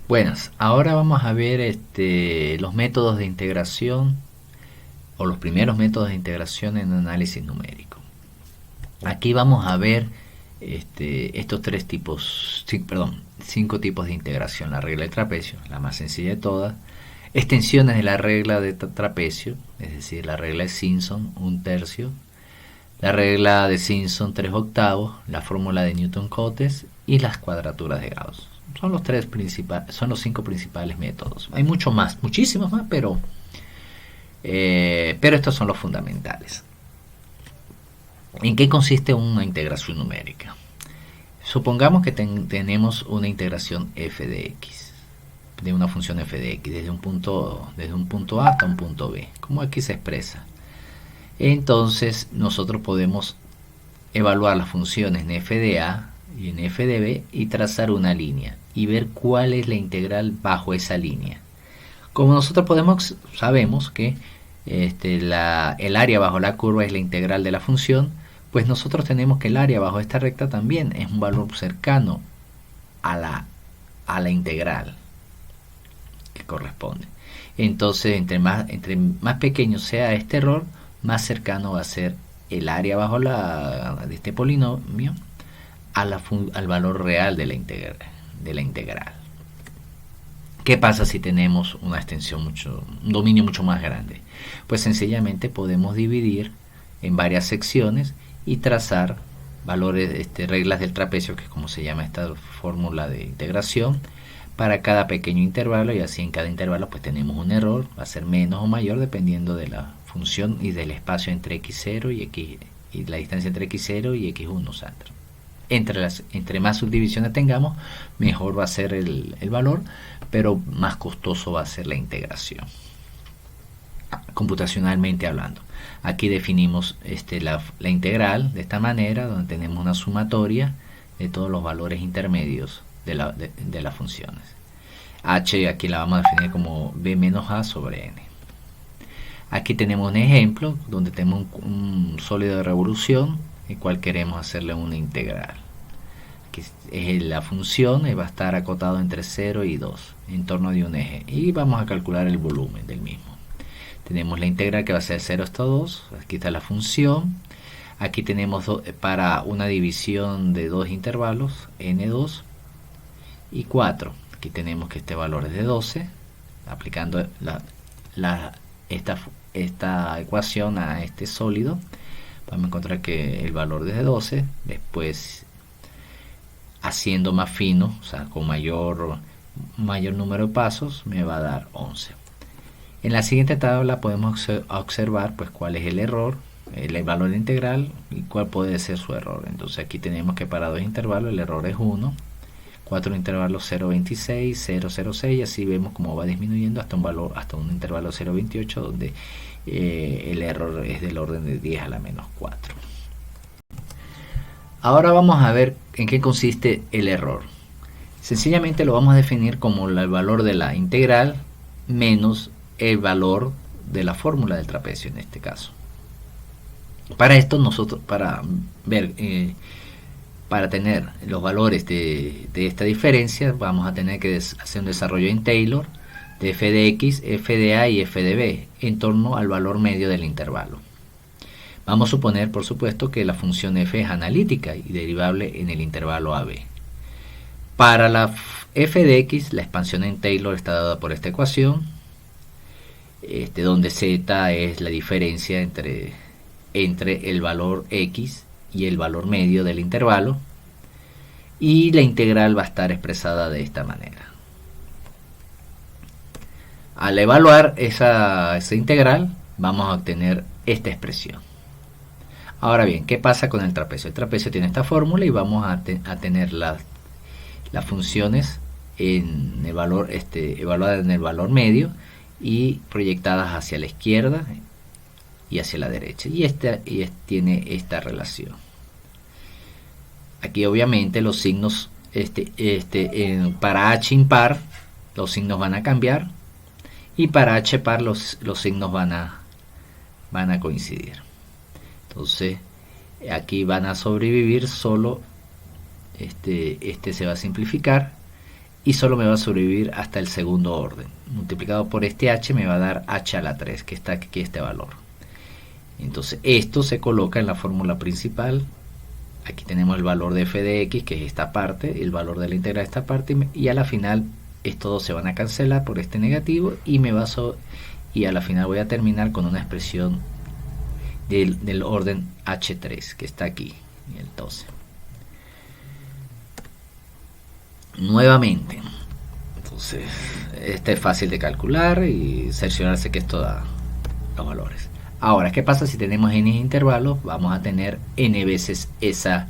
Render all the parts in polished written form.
Buenas, ahora vamos a ver los métodos de integración o los primeros métodos de integración en análisis numérico. Aquí vamos a ver estos tres tipos, perdón, cinco tipos de integración. La regla de trapecio, la más sencilla de todas. Extensiones de la regla de trapecio, es decir, la regla de Simpson, 1/3. La regla de Simpson, 3/8. La fórmula de Newton-Cotes y las cuadraturas de Gauss. Son los cinco principales métodos. Hay mucho más, muchísimos más, pero estos son los fundamentales. ¿En qué consiste una integración numérica? Supongamos que tenemos una integración f de x, de una función f de x, desde un punto A hasta un punto B, como aquí se expresa. Entonces nosotros podemos evaluar las funciones en f de A y en f de B y trazar una línea y ver cuál es la integral bajo esa línea. Como nosotros sabemos que el área bajo la curva es la integral de la función, pues nosotros tenemos que el área bajo esta recta también es un valor cercano a la integral que corresponde. Entonces, entre más pequeño sea este error, más cercano va a ser el área bajo de este polinomio al valor real de la integral. ¿Qué pasa si tenemos una extensión un dominio mucho más grande? Pues sencillamente podemos dividir en varias secciones y trazar valores, reglas del trapecio, que es como se llama esta fórmula de integración, para cada pequeño intervalo, y así en cada intervalo pues tenemos un error, va a ser menos o mayor dependiendo de la función y del espacio entre x0 y la distancia entre x0 y x1. O sea, entre más subdivisiones tengamos, mejor va a ser el valor, pero más costoso va a ser la integración, computacionalmente hablando. Aquí definimos la integral de esta manera, donde tenemos una sumatoria de todos los valores intermedios de las funciones. H aquí la vamos a definir como b menos a sobre n. Aquí tenemos un ejemplo donde tenemos un sólido de revolución, el cual queremos hacerle una integral. Aquí es la función, va a estar acotado entre 0 y 2 en torno de un eje, y vamos a calcular el volumen del mismo. Tenemos la integral que va a ser 0 hasta 2, aquí está la función. Aquí tenemos para una división de dos intervalos, n2 y 4. Aquí tenemos que este valor es de 12. Aplicando esta ecuación a este sólido, vamos a encontrar que el valor es de 12. Después, haciendo más fino, o sea, con mayor número de pasos, me va a dar 11. En la siguiente tabla podemos observar pues cuál es el error, el valor integral y cuál puede ser su error. Entonces aquí tenemos que para dos intervalos el error es 1, 4 intervalos 0,26, 0,06, y así vemos cómo va disminuyendo hasta un intervalo 0,28, donde el error es del orden de 10 a la menos 4. Ahora vamos a ver en qué consiste el error. Sencillamente lo vamos a definir como el valor de la integral menos el valor de la fórmula del trapecio en este caso. Para esto nosotros, para tener los valores de esta diferencia, vamos a tener que hacer un desarrollo en Taylor de f de x, f de a y f de b en torno al valor medio del intervalo. Vamos a suponer, por supuesto, que la función f es analítica y derivable en el intervalo AB. Para la f de x, la expansión en Taylor está dada por esta ecuación, donde z es la diferencia entre el valor x y el valor medio del intervalo, y la integral va a estar expresada de esta manera. Al evaluar esa integral, vamos a obtener esta expresión. Ahora bien, ¿qué pasa con el trapecio? El trapecio tiene esta fórmula y vamos a tener las funciones en el valor, evaluadas en el valor medio y proyectadas hacia la izquierda y hacia la derecha, y tiene esta relación. Aquí obviamente los signos, para h impar los signos van a cambiar, y para h par los signos van a coincidir. Entonces aquí van a sobrevivir solo, se va a simplificar y solo me va a sobrevivir hasta el segundo orden. Multiplicado por este h me va a dar h a la 3, que está aquí este valor. Entonces esto se coloca en la fórmula principal. Aquí tenemos el valor de f de x, que es esta parte, el valor de la integral de esta parte, y a la final estos dos se van a cancelar por este negativo y y a la final voy a terminar con una expresión del orden h3, que está aquí, el 12. Nuevamente, entonces este es fácil de calcular y cerciorarse que esto da los valores. Ahora, ¿qué pasa si tenemos n intervalos? Vamos a tener n veces esta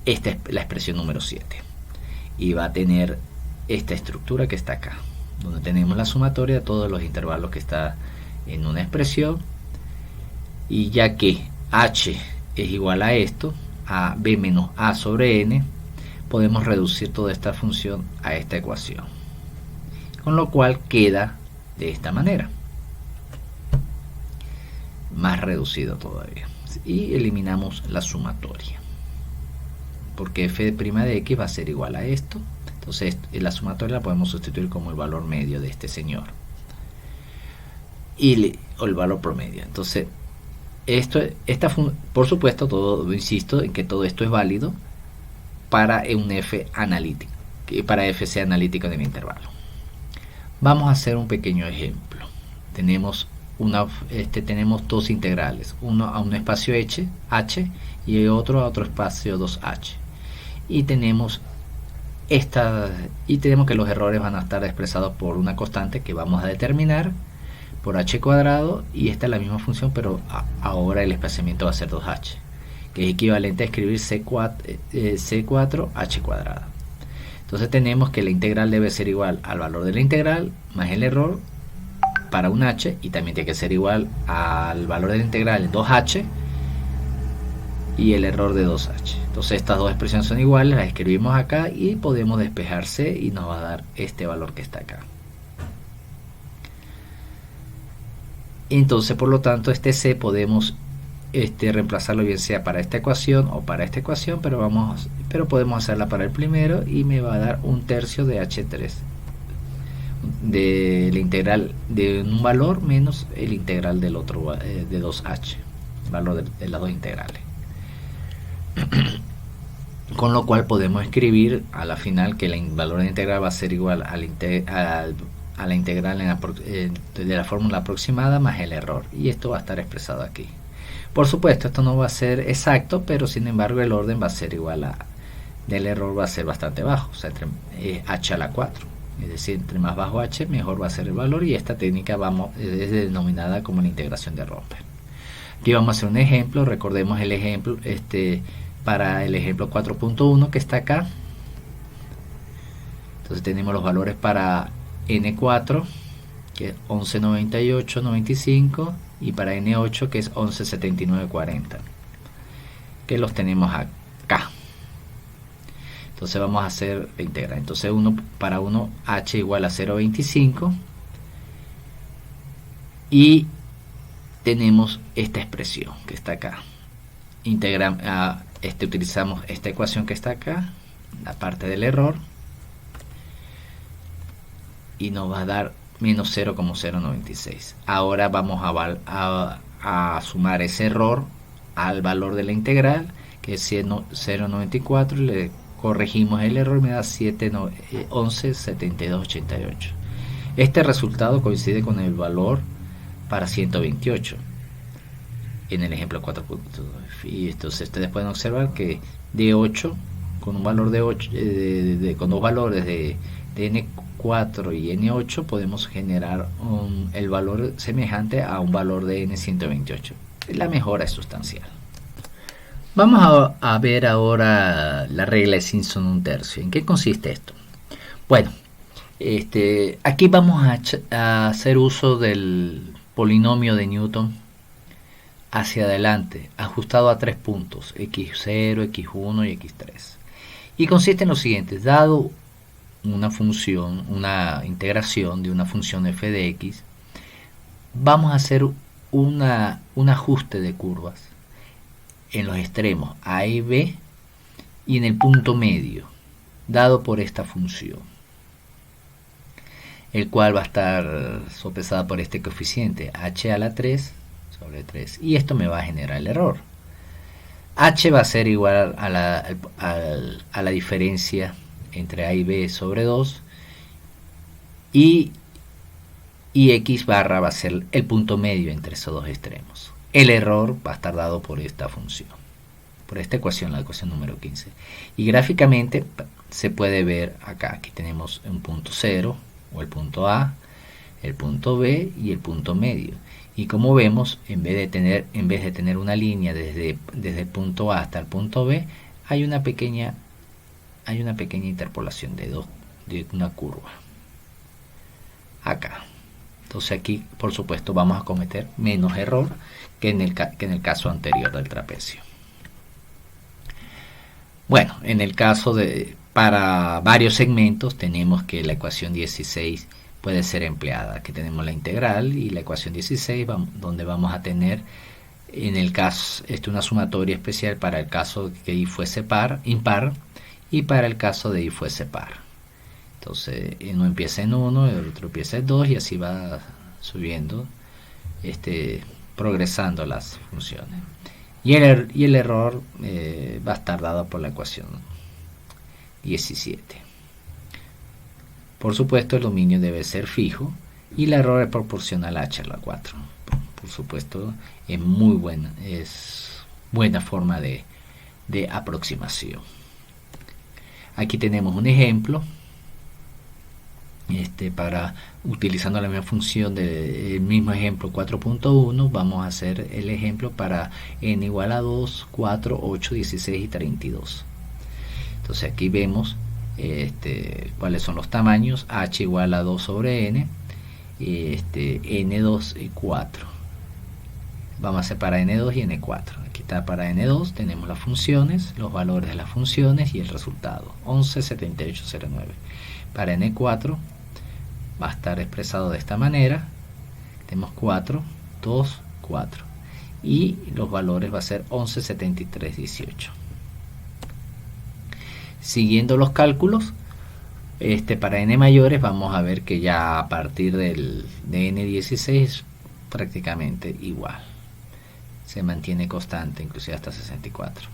es la expresión número 7 y va a tener esta estructura que está acá, donde tenemos la sumatoria de todos los intervalos que está en una expresión, y ya que h es igual a esto, a b menos a sobre n, podemos reducir toda esta función a esta ecuación, con lo cual queda de esta manera, más reducido todavía, y eliminamos la sumatoria porque f' de x va a ser igual a esto. Entonces la sumatoria la podemos sustituir como el valor medio de este señor o el valor promedio. Entonces por supuesto, todo, insisto en que todo esto es válido para un f analítico, para fc analítico de mi intervalo. Vamos a hacer un pequeño ejemplo. Tenemos dos integrales, uno a un espacio h y otro a otro espacio 2h, y tenemos que los errores van a estar expresados por una constante que vamos a determinar por h cuadrado, y esta es la misma función, pero ahora el espaciamiento va a ser 2h, que es equivalente a escribir c4 h cuadrado. Entonces tenemos que la integral debe ser igual al valor de la integral más el error para un h, y también tiene que ser igual al valor de la integral en 2h y el error de 2h. Entonces estas dos expresiones son iguales, las escribimos acá y podemos despejar c y nos va a dar este valor que está acá. Entonces, por lo tanto, este c podemos reemplazarlo bien sea para esta ecuación o para esta ecuación, pero podemos hacerla para el primero y me va a dar 1/3 de h3 de la integral de un valor menos el integral del otro de 2h, valor de las dos integrales. Con lo cual podemos escribir a la final que el valor de la integral va a ser igual a la integral de la fórmula aproximada más el error, y esto va a estar expresado aquí. Por supuesto, esto no va a ser exacto, pero sin embargo el orden va a ser igual del error va a ser bastante bajo, o sea, h a la 4, es decir, entre más bajo h mejor va a ser el valor, y esta técnica es denominada como la integración de Rompel. Aquí vamos a hacer un ejemplo. Recordemos el ejemplo para el ejemplo 4.1 que está acá. Entonces tenemos los valores para n4, que es 1198,95, y para n8, que es 1179,40, que los tenemos acá. Entonces vamos a hacer la integral. Entonces para 1 h igual a 0,25, y tenemos esta expresión que está acá. Utilizamos esta ecuación que está acá, la parte del error, y nos va a dar menos 0,096. Ahora vamos a sumar ese error al valor de la integral, que es 0,94, y le corregimos el error y me da 11,7288. Este resultado coincide con el valor para 128 en el ejemplo 4.2, y entonces ustedes pueden observar que de 8, con un valor de 8, con dos valores de n4 y n8, podemos generar el valor semejante a un valor de n128. La mejora es sustancial. Vamos a ver ahora la regla de Simpson 1/3. ¿En qué consiste esto? Bueno, aquí vamos a hacer uso del polinomio de Newton hacia adelante, ajustado a 3 puntos, x0, x1 y x3. Y consiste en lo siguiente: dado una función, una integración de una función f de x, vamos a hacer un ajuste de curvas en los extremos a y b y en el punto medio. dado por esta función, el cual va a estar sopesada por este coeficiente h a la 3 sobre 3, y esto me va a generar el error. H va a ser igual a la diferencia entre A y B sobre 2, y x barra va a ser el punto medio entre esos dos extremos. El error va a estar dado por esta función, por esta ecuación, la ecuación número 15. Y gráficamente se puede ver acá, aquí tenemos un punto 0, o el punto A, el punto B y el punto medio. Y como vemos, en vez de tener una línea desde el punto A hasta el punto B, hay una pequeña interpolación de una curva acá. Entonces aquí, por supuesto, vamos a cometer menos error que en el caso anterior del trapecio. Bueno, en el caso para varios segmentos tenemos que la ecuación 16 puede ser empleada. Aquí tenemos la integral y la ecuación 16, donde vamos a tener, en el caso, una sumatoria especial para el caso que y fuese impar, y para el caso de y fuese par. Entonces uno empieza en 1, el otro empieza en 2, y así va subiendo, progresando las funciones. Y el error va a estar dado por la ecuación 17. Por supuesto, el dominio debe ser fijo y el error es proporcional a h a la 4. Por supuesto, es buena forma de aproximación. Aquí tenemos un ejemplo para utilizando la misma función del mismo ejemplo 4.1. vamos a hacer el ejemplo para n igual a 2, 4, 8, 16 y 32. Entonces aquí vemos cuáles son los tamaños. H igual a 2 sobre n, n2 y 4. Vamos a hacer para n2 y n4. Aquí está para n2, tenemos las funciones, los valores de las funciones y el resultado 11, 78, 09. Para n4 va a estar expresado de esta manera. Tenemos 4, 2, 4, y los valores va a ser 11, 73, 18. Siguiendo los cálculos, para n mayores vamos a ver que ya a partir de n16 es prácticamente igual, se mantiene constante inclusive hasta 64.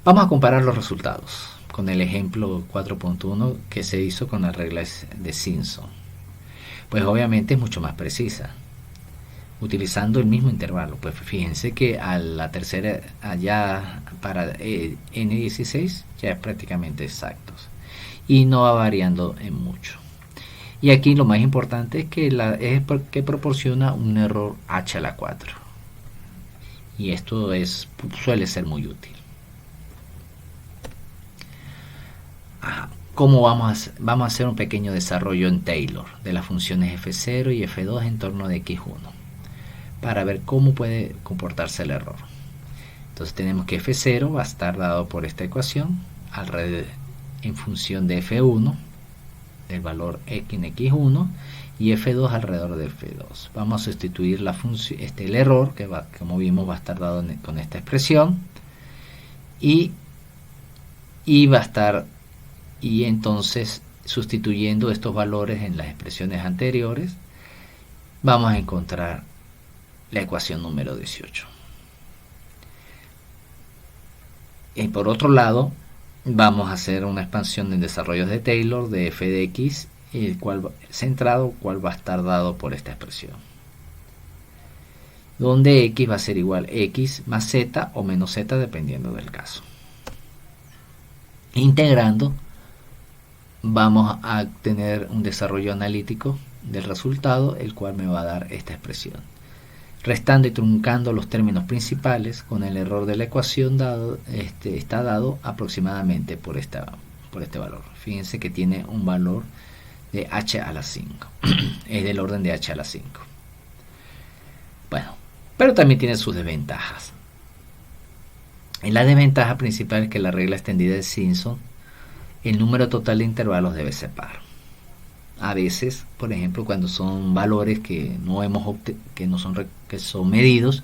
Vamos a comparar los resultados con el ejemplo 4.1 que se hizo con las reglas de Simpson. Pues obviamente es mucho más precisa, utilizando el mismo intervalo. Pues fíjense que a la tercera, allá para n16 ya es prácticamente exactos y no va variando en mucho. Y aquí lo más importante es que proporciona un error h a la 4, y esto suele ser muy útil. ¿Cómo vamos a hacer un pequeño desarrollo en Taylor de las funciones f0 y f2 en torno de x1 para ver cómo puede comportarse el error? Entonces tenemos que f0 va a estar dado por esta ecuación en función de f1, del valor x en x1, y f2 alrededor de f2. Vamos a sustituir la función, el error que como vimos va a estar dado con esta expresión, y va a estar, y entonces sustituyendo estos valores en las expresiones anteriores vamos a encontrar la ecuación número 18. Y por otro lado vamos a hacer una expansión en desarrollos de Taylor de f de x, el cual va a estar dado por esta expresión, donde x va a ser igual a x más z o menos z dependiendo del caso. Integrando vamos a tener un desarrollo analítico del resultado, el cual me va a dar esta expresión. Restando y truncando los términos principales con el error de la ecuación está dado aproximadamente por este valor. Fíjense que tiene un valor de h a la 5. Es del orden de h a la 5. Bueno, pero también tiene sus desventajas. Y la desventaja principal es que la regla extendida de Simpson, el número total de intervalos debe ser par. A veces, por ejemplo, cuando son valores que son medidos,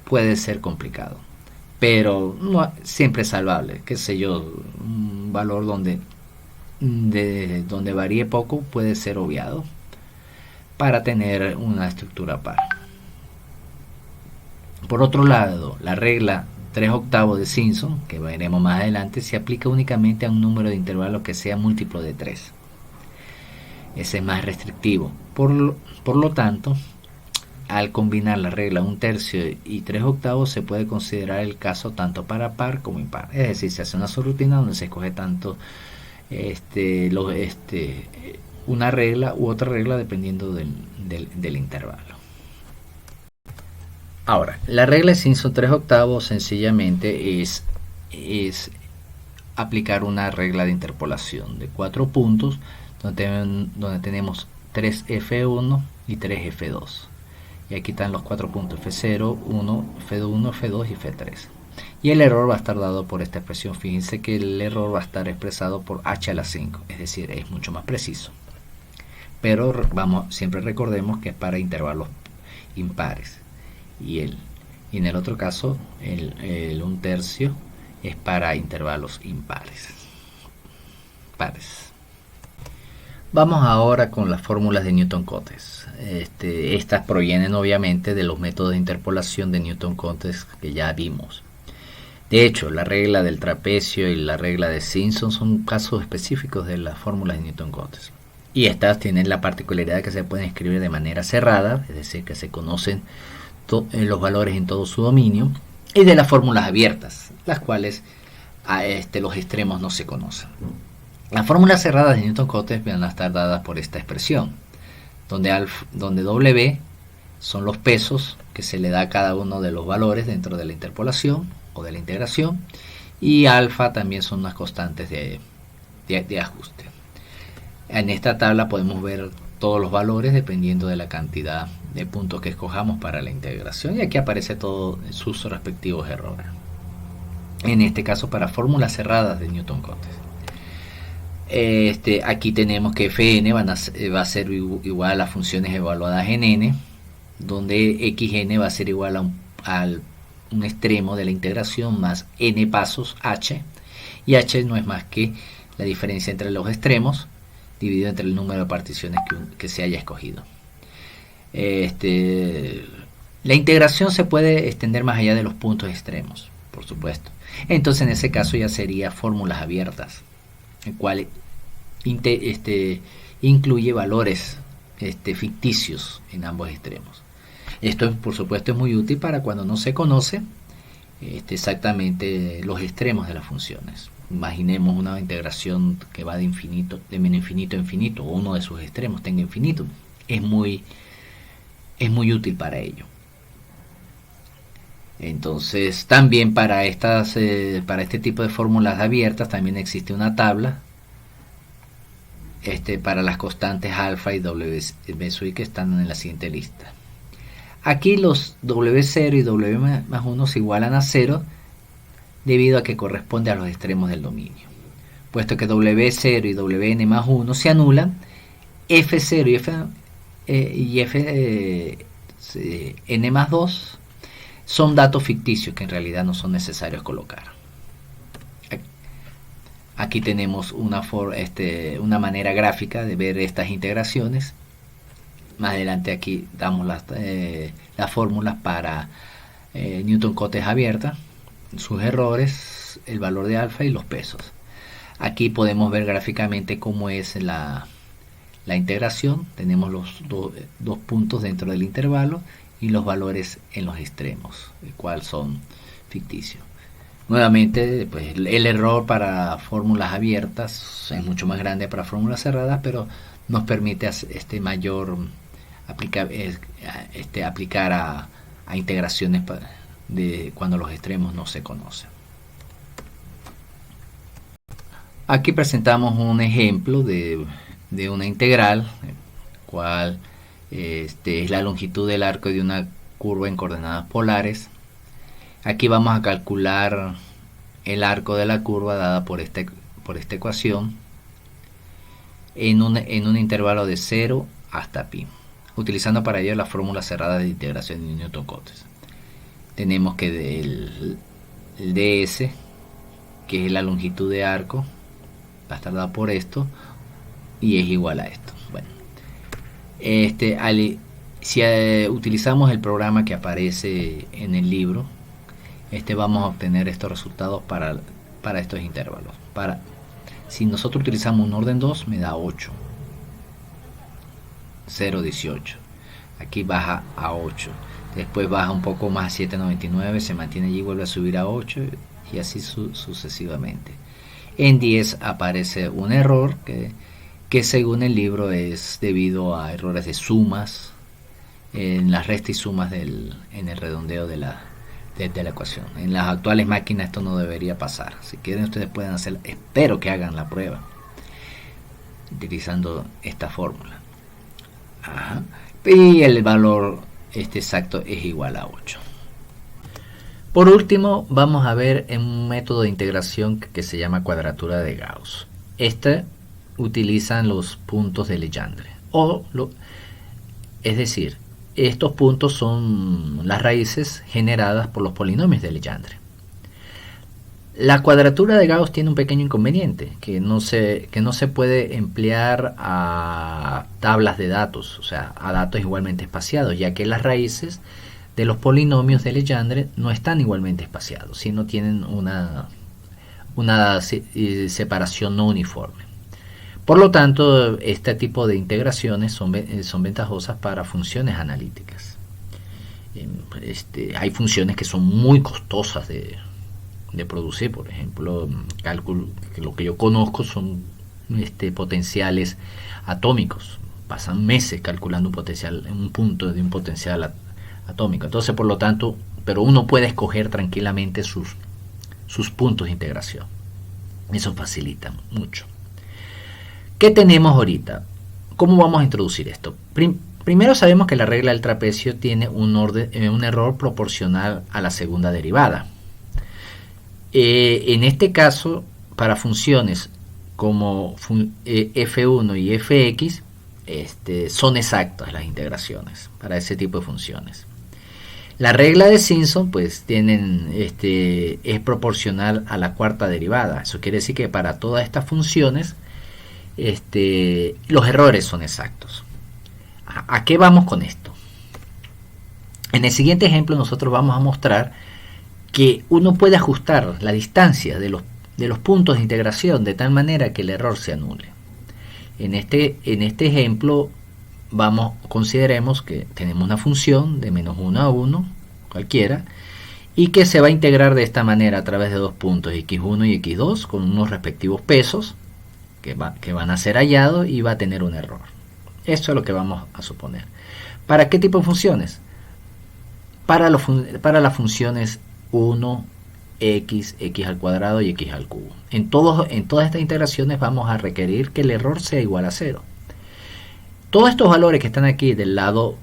puede ser complicado. pero no siempre es salvable, qué sé yo, un valor donde varíe poco puede ser obviado para tener una estructura par. Por otro lado, la regla 3 octavos de Simpson, que veremos más adelante, se aplica únicamente a un número de intervalos que sea múltiplo de 3. Ese es más restrictivo. Por lo tanto, al combinar la regla 1/3 y 3 octavos se puede considerar el caso tanto para par como impar. Es decir, se hace una subrutina donde se escoge tanto una regla u otra regla dependiendo del intervalo. Ahora, la regla de Simpson 3 octavos sencillamente es aplicar una regla de interpolación de 4 puntos donde tenemos 3F1 y 3F2. Y aquí están los 4 puntos F0, 1, F1, F2 y F3. Y el error va a estar dado por esta expresión. Fíjense que el error va a estar expresado por h a la 5, es decir, es mucho más preciso. Pero siempre recordemos que es para intervalos impares. Y en el otro caso, el 1/3 es para intervalos impares. Pares. Vamos ahora con las fórmulas de Newton-Cotes. Estas provienen obviamente de los métodos de interpolación de Newton-Cotes que ya vimos. De hecho, la regla del trapecio y la regla de Simpson son casos específicos de las fórmulas de Newton-Cotes. Y estas tienen la particularidad de que se pueden escribir de manera cerrada, es decir, que se conocen los valores en todo su dominio, y de las fórmulas abiertas, las cuales los extremos no se conocen. Las fórmulas cerradas de Newton-Cotes van a estar dadas por esta expresión, donde W son los pesos que se le da a cada uno de los valores dentro de la interpolación o de la integración, y alfa también son unas constantes de ajuste. En esta tabla podemos ver todos los valores dependiendo de la cantidad de puntos que escojamos para la integración, y aquí aparece todos sus respectivos errores. En este caso, para fórmulas cerradas de Newton-Cotes. Aquí tenemos que Fn va a ser igual a funciones evaluadas en n, donde xn va a ser igual a un extremo de la integración más n pasos h, y h no es más que la diferencia entre los extremos dividido entre el número de particiones que se haya escogido. La integración se puede extender más allá de los puntos extremos, por supuesto. Entonces en ese caso ya sería fórmulas abiertas, el cual incluye valores ficticios en ambos extremos. Esto por supuesto es muy útil para cuando no se conoce exactamente los extremos de las funciones. Imaginemos una integración que va de menos infinito a infinito, o uno de sus extremos tenga infinito. Es muy útil para ello. Entonces también para este tipo de fórmulas abiertas también existe una tabla para las constantes alfa y w sub que están en la siguiente lista. Aquí los w0 y w más 1 se igualan a 0 debido a que corresponde a los extremos del dominio. Puesto que w0 y wn más 1 se anulan, f0 y fn más 2 son datos ficticios que en realidad no son necesarios colocar. Aquí tenemos una manera gráfica de ver estas integraciones. Más adelante aquí damos las fórmulas para Newton-Cotes abierta, sus errores, el valor de alfa y los pesos. Aquí podemos ver gráficamente cómo es la integración. Tenemos los dos puntos dentro del intervalo y los valores en los extremos, el cual son ficticios. Nuevamente, pues, el error para fórmulas abiertas es mucho más grande para fórmulas cerradas, pero nos permite aplicar a integraciones cuando los extremos no se conocen. Aquí presentamos un ejemplo de una integral, cual es la longitud del arco de una curva en coordenadas polares. Aquí vamos a calcular el arco de la curva dada por esta ecuación en un intervalo de 0 hasta pi, utilizando para ello la fórmula cerrada de integración de Newton-Cotes. Tenemos que el ds, que es la longitud de arco, va a estar dado por esto, y es igual a esto. Bueno, si utilizamos el programa que aparece en el libro, vamos a obtener estos resultados para estos intervalos. Si nosotros utilizamos un orden 2, me da 8, 0,18. Aquí baja a 8, después baja un poco más a 7,99, se mantiene allí, vuelve a subir a 8, y así sucesivamente. En 10 aparece un error que según el libro es debido a errores de sumas en las restas y sumas en el redondeo de la ecuación. En las actuales máquinas esto no debería pasar. Si quieren, ustedes pueden hacer, espero que hagan la prueba utilizando esta fórmula. Ajá. Y el valor exacto es igual a 8. Por último, vamos a ver un método de integración que se llama cuadratura de Gauss. Utilizan los puntos de Legendre. Es decir, estos puntos son las raíces generadas por los polinomios de Legendre. La cuadratura de Gauss tiene un pequeño inconveniente, que no se puede emplear a tablas de datos, o sea, a datos igualmente espaciados, ya que las raíces de los polinomios de Legendre no están igualmente espaciados, sino tienen una separación no uniforme. Por lo tanto, este tipo de integraciones son ventajosas para funciones analíticas. Hay funciones que son muy costosas de producir. Por ejemplo, cálculo, que lo que yo conozco son potenciales atómicos. Pasan meses calculando un punto de un potencial atómico. Entonces, por lo tanto, pero uno puede escoger tranquilamente sus puntos de integración. Eso facilita mucho. ¿Qué tenemos ahorita? ¿Cómo vamos a introducir esto? Primero sabemos que la regla del trapecio tiene un error proporcional a la segunda derivada. En este caso, para funciones como f1 y fx, son exactas las integraciones para ese tipo de funciones. La regla de Simpson pues es proporcional a la cuarta derivada. Eso quiere decir que para todas estas funciones los errores son exactos. ¿A qué vamos con esto? En el siguiente ejemplo nosotros vamos a mostrar que uno puede ajustar la distancia de los puntos de integración de tal manera que el error se anule. En este ejemplo consideremos que tenemos una función de menos 1 a 1 cualquiera y que se va a integrar de esta manera a través de dos puntos x1 y x2 con unos respectivos pesos que van a ser hallados y va a tener un error. Esto es lo que vamos a suponer. ¿Para qué tipo de funciones? Para las funciones 1, x al cuadrado y x al cubo. En todas estas integraciones vamos a requerir que el error sea igual a 0. Todos estos valores que están aquí del lado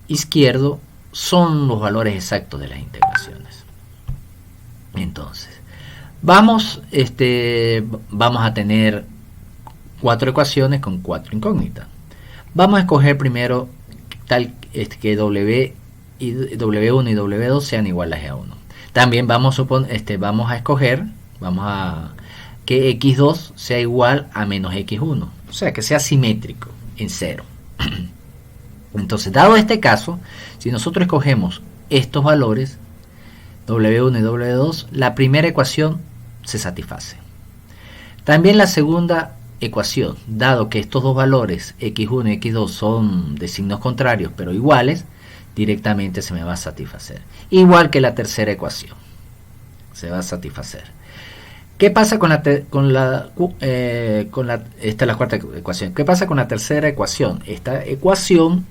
izquierdo son los valores exactos de las integraciones. Entonces, vamos a tener 4 ecuaciones con 4 incógnitas. Vamos a escoger primero tal que W1 y W2 sean iguales a 1. También vamos a escoger que x2 sea igual a menos x1, o sea que sea simétrico en 0. Entonces, dado este caso, si nosotros escogemos estos valores W1 y W2, la primera ecuación se satisface. También la segunda ecuación, dado que estos dos valores x1 y x2 son de signos contrarios pero iguales, directamente se me va a satisfacer. Igual que la tercera ecuación, se va a satisfacer. ¿Qué pasa con la cuarta ecuación? ¿Qué pasa con la tercera ecuación? Esta ecuación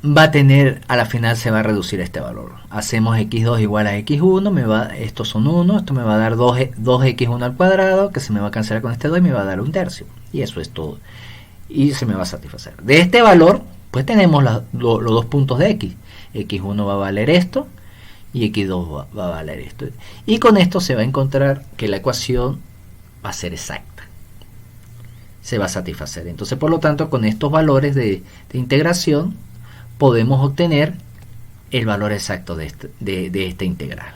va a tener, a la final se va a reducir este valor. Hacemos x2 igual a x1, estos son 1, esto me va a dar 2x1 al cuadrado, que se me va a cancelar con este 2 y me va a dar un tercio. Y eso es todo. Y se me va a satisfacer. De este valor, pues tenemos los dos puntos de x. x1 va a valer esto y x2 va a valer esto. Y con esto se va a encontrar que la ecuación va a ser exacta. Se va a satisfacer. Entonces, por lo tanto, con estos valores de integración, podemos obtener el valor exacto de esta integral.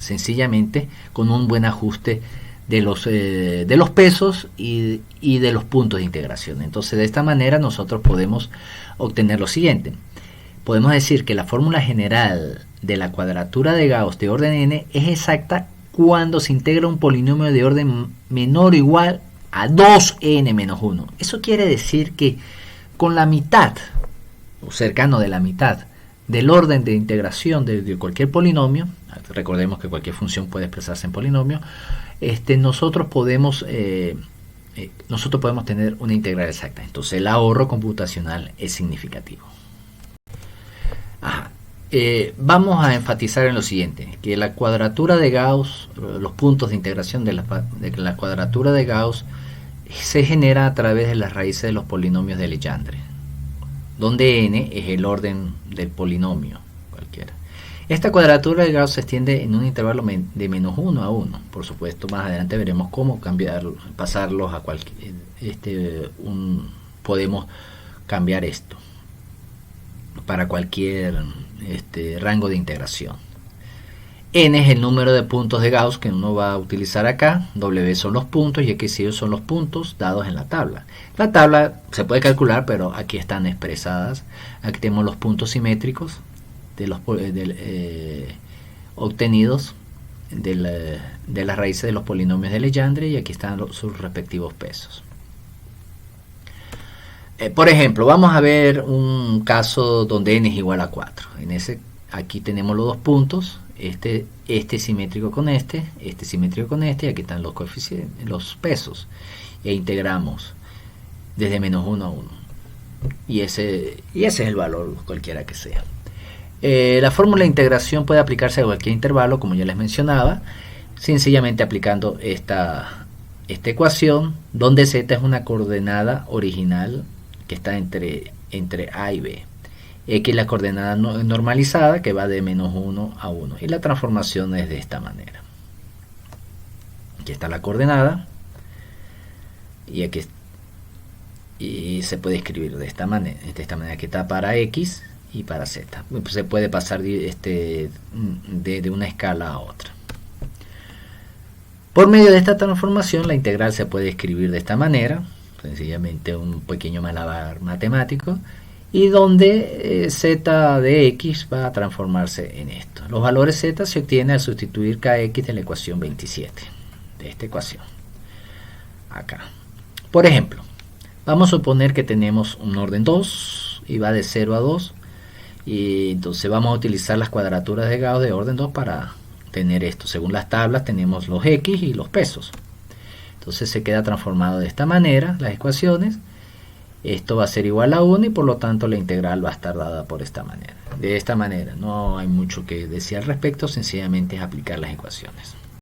sencillamente con un buen ajuste de los pesos y de los puntos de integración. Entonces, de esta manera nosotros podemos obtener lo siguiente. Podemos decir que la fórmula general de la cuadratura de Gauss de orden n es exacta cuando se integra un polinomio de orden menor o igual a 2n menos 1. Eso quiere decir que con la mitad, o cercano de la mitad, del orden de integración de cualquier polinomio, recordemos que cualquier función puede expresarse en polinomio, nosotros podemos tener una integral exacta. Entonces el ahorro computacional es significativo. Vamos a enfatizar en lo siguiente, que la cuadratura de Gauss, los puntos de integración de la cuadratura de Gauss se genera a través de las raíces de los polinomios de Legendre, donde n es el orden del polinomio cualquiera. Esta cuadratura de Gauss se extiende en un intervalo de menos 1 a 1. Por supuesto, más adelante veremos cómo pasarlos a cualquier... podemos cambiar esto para cualquier rango de integración. N es el número de puntos de Gauss que uno va a utilizar acá. W son los puntos y X son los puntos dados en la tabla. La tabla se puede calcular, pero aquí están expresadas. Aquí tenemos los puntos simétricos obtenidos de las raíces de los polinomios de Legendre, y aquí están sus respectivos pesos. Por ejemplo, vamos a ver un caso donde n es igual a 4. Aquí tenemos los dos puntos, este simétrico con este simétrico con este, y aquí están los coeficientes, los pesos, e integramos desde menos 1 a 1. Y ese es el valor, cualquiera que sea. La fórmula de integración puede aplicarse a cualquier intervalo, como ya les mencionaba, sencillamente aplicando esta ecuación, donde z es una coordenada original que está entre a y b. X es la coordenada normalizada, que va de menos 1 a 1. Y la transformación es de esta manera. Aquí está la coordenada. Y se puede escribir de esta manera. Que está para X y para Z. Se puede pasar de una escala a otra. Por medio de esta transformación, la integral se puede escribir de esta manera. Sencillamente un pequeño malabar matemático, y donde z de x va a transformarse en esto. Los valores z se obtienen al sustituir kx de la ecuación 27 de esta ecuación acá. Por ejemplo, vamos a suponer que tenemos un orden 2 y va de 0 a 2, y entonces vamos a utilizar las cuadraturas de Gauss de orden 2 para tener esto. Según las tablas tenemos los x y los pesos. Entonces se queda transformado de esta manera las ecuaciones. Esto va a ser igual a 1 y por lo tanto la integral va a estar dada por esta manera. De esta manera no hay mucho que decir al respecto, sencillamente es aplicar las ecuaciones.